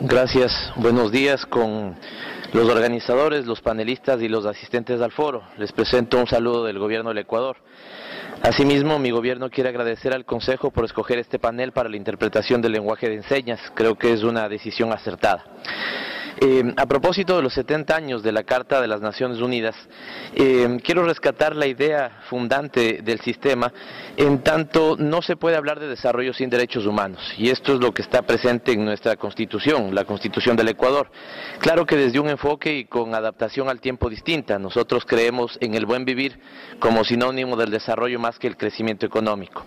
Gracias, buenos días con los organizadores, los panelistas y los asistentes al foro. Les presento un saludo del gobierno del Ecuador. Asimismo, mi gobierno quiere agradecer al Consejo por escoger este panel para la interpretación del lenguaje de señas. Creo que es una decisión acertada. A propósito de los 70 años de la Carta de las Naciones Unidas, quiero rescatar la idea fundante del sistema, en tanto no se puede hablar de desarrollo sin derechos humanos, y esto es lo que está presente en nuestra Constitución, la Constitución del Ecuador. Claro que desde un enfoque y con adaptación al tiempo distinta. Nosotros creemos en el buen vivir como sinónimo del desarrollo más que el crecimiento económico.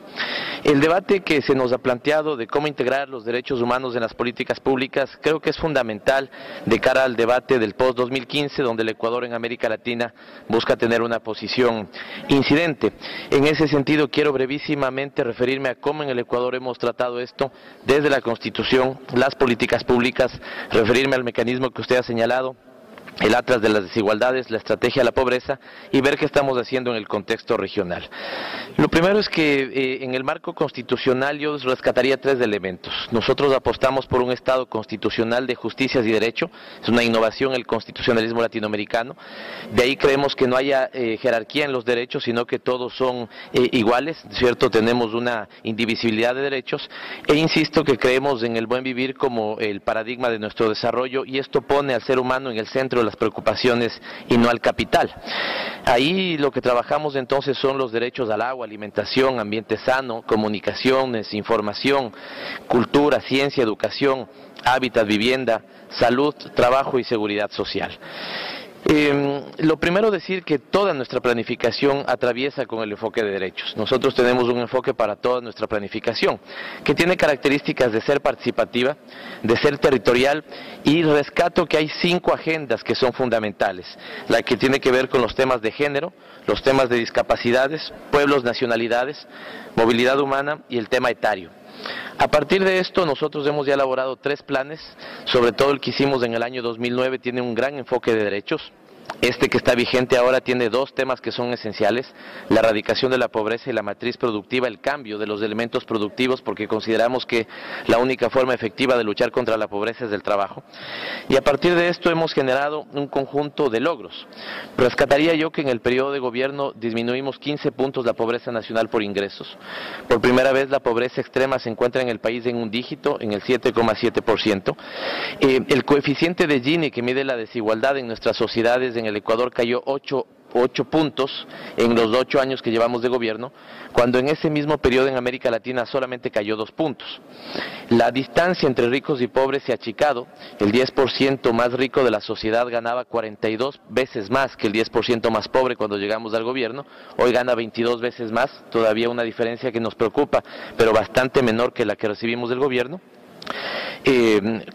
El debate que se nos ha planteado de cómo integrar los derechos humanos en las políticas públicas creo que es fundamental de cara al debate del post-2015, donde el Ecuador en América Latina busca tener una posición incidente. En ese sentido, quiero brevísimamente referirme a cómo en el Ecuador hemos tratado esto desde la Constitución, las políticas públicas, referirme al mecanismo que usted ha señalado, el Atlas de las Desigualdades, la estrategia de la pobreza, y ver qué estamos haciendo en el contexto regional. Lo primero es que en el marco constitucional yo rescataría tres elementos. Nosotros apostamos por un Estado constitucional de justicias y derecho, es una innovación el constitucionalismo latinoamericano. De ahí creemos que no haya jerarquía en los derechos, sino que todos son iguales, ¿cierto? Tenemos una indivisibilidad de derechos, e insisto que creemos en el buen vivir como el paradigma de nuestro desarrollo, y esto pone al ser humano en el centro de las preocupaciones y no al capital. Ahí lo que trabajamos entonces son los derechos al agua, alimentación, ambiente sano, comunicaciones, información, cultura, ciencia, educación, hábitat, vivienda, salud, trabajo y seguridad social. Lo primero decir que toda nuestra planificación atraviesa con el enfoque de derechos. Nosotros tenemos un enfoque para toda nuestra planificación, que tiene características de ser participativa, de ser territorial, y rescato que hay 5 agendas que son fundamentales. La que tiene que ver con los temas de género, los temas de discapacidades, pueblos, nacionalidades, movilidad humana y el tema etario. A partir de esto nosotros hemos ya elaborado 3 planes, sobre todo el que hicimos en el año 2009 tiene un gran enfoque de derechos. Este que está vigente ahora tiene 2 temas que son esenciales: la erradicación de la pobreza y la matriz productiva, el cambio de los elementos productivos, porque consideramos que la única forma efectiva de luchar contra la pobreza es el trabajo. Y a partir de esto hemos generado un conjunto de logros. Rescataría yo que en el periodo de gobierno disminuimos 15 puntos la pobreza nacional por ingresos. Por primera vez la pobreza extrema se encuentra en el país en un dígito, en el 7,7%. El coeficiente de Gini, que mide la desigualdad en nuestras sociedades, en el Ecuador cayó 8 puntos en los 8 años que llevamos de gobierno, cuando en ese mismo periodo en América Latina solamente cayó 2 puntos. La distancia entre ricos y pobres se ha achicado. El 10% más rico de la sociedad ganaba 42 veces más que el 10% más pobre cuando llegamos al gobierno. Hoy gana 22 veces más, todavía una diferencia que nos preocupa, pero bastante menor que la que recibimos del gobierno.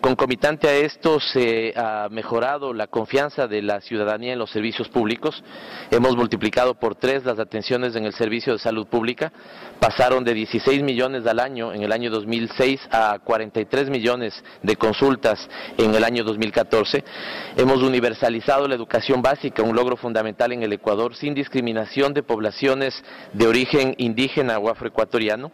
Concomitante a esto se ha mejorado la confianza de la ciudadanía en los servicios públicos. Hemos multiplicado por 3 las atenciones en el servicio de salud pública. Pasaron de 16 millones al año en el año 2006 a 43 millones de consultas en el año 2014. Hemos universalizado la educación básica, un logro fundamental en el Ecuador, sin discriminación de poblaciones de origen indígena o afroecuatoriano.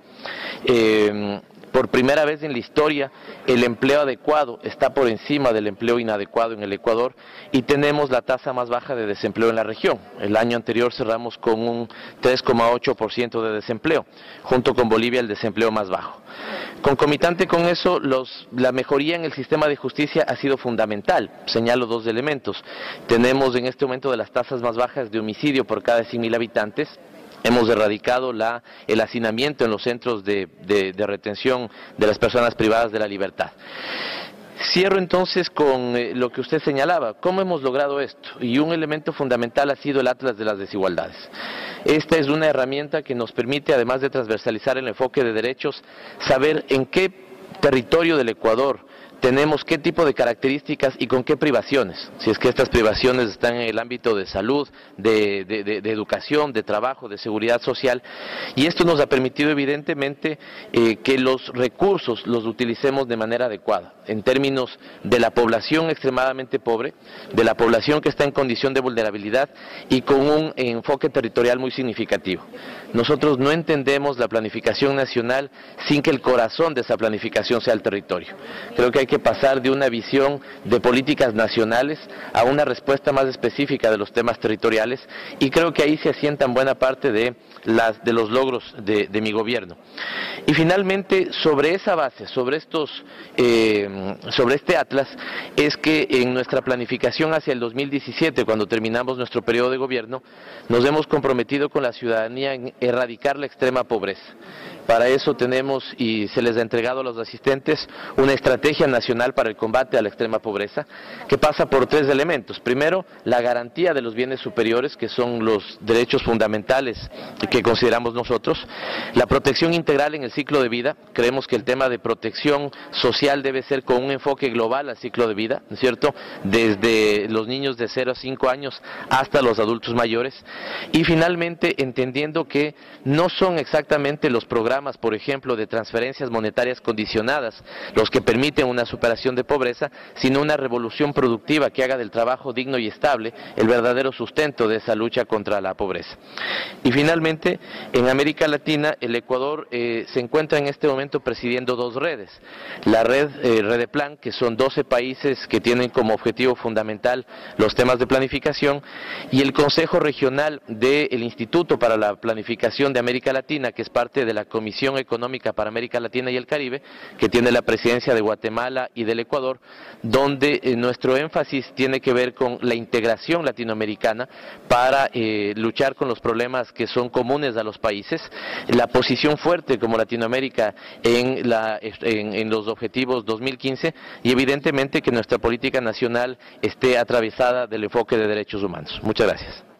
Por primera vez en la historia, el empleo adecuado está por encima del empleo inadecuado en el Ecuador, y tenemos la tasa más baja de desempleo en la región. El año anterior cerramos con un 3,8% de desempleo, junto con Bolivia el desempleo más bajo. Concomitante con eso, la mejoría en el sistema de justicia ha sido fundamental. Señalo 2 elementos. Tenemos en este momento de las tasas más bajas de homicidio por cada 100.000 habitantes. Hemos erradicado el hacinamiento en los centros de retención de las personas privadas de la libertad. Cierro entonces con lo que usted señalaba. ¿Cómo hemos logrado esto? Y un elemento fundamental ha sido el Atlas de las Desigualdades. Esta es una herramienta que nos permite, además de transversalizar el enfoque de derechos, saber en qué territorio del Ecuador tenemos qué tipo de características y con qué privaciones. Si es que estas privaciones están en el ámbito de salud, de educación, de trabajo, de seguridad social, y esto nos ha permitido evidentemente que los recursos los utilicemos de manera adecuada, en términos de la población extremadamente pobre, de la población que está en condición de vulnerabilidad y con un enfoque territorial muy significativo. Nosotros no entendemos la planificación nacional sin que el corazón de esa planificación sea el territorio. Creo que hay hay que pasar de una visión de políticas nacionales a una respuesta más específica de los temas territoriales, y creo que ahí se asientan buena parte de los logros de mi gobierno. Y finalmente, sobre esa base, sobre este atlas, es que en nuestra planificación hacia el 2017, cuando terminamos nuestro periodo de gobierno, nos hemos comprometido con la ciudadanía en erradicar la extrema pobreza. Para eso tenemos, y se les ha entregado a los asistentes, una estrategia nacional para el combate a la extrema pobreza, que pasa por 3 elementos. Primero, la garantía de los bienes superiores, que son los derechos fundamentales que consideramos nosotros. La protección integral en el ciclo de vida. Creemos que el tema de protección social debe ser con un enfoque global al ciclo de vida, ¿no es cierto?, desde los niños de 0 a 5 años hasta los adultos mayores. Y finalmente, entendiendo que no son exactamente los programas, por ejemplo, de transferencias monetarias condicionadas los que permiten una superación de pobreza, sino una revolución productiva que haga del trabajo digno y estable el verdadero sustento de esa lucha contra la pobreza. Y finalmente, en América Latina, el Ecuador se encuentra en este momento presidiendo 2 redes. La red Redeplan, que son 12 países que tienen como objetivo fundamental los temas de planificación, y el Consejo Regional del Instituto para la Planificación de América Latina, que es parte de la Comisión Económica para América Latina y el Caribe, que tiene la presidencia de Guatemala y del Ecuador, donde nuestro énfasis tiene que ver con la integración latinoamericana para luchar con los problemas que son comunes a los países, la posición fuerte como Latinoamérica en los objetivos 2015, y evidentemente que nuestra política nacional esté atravesada del enfoque de derechos humanos. Muchas gracias.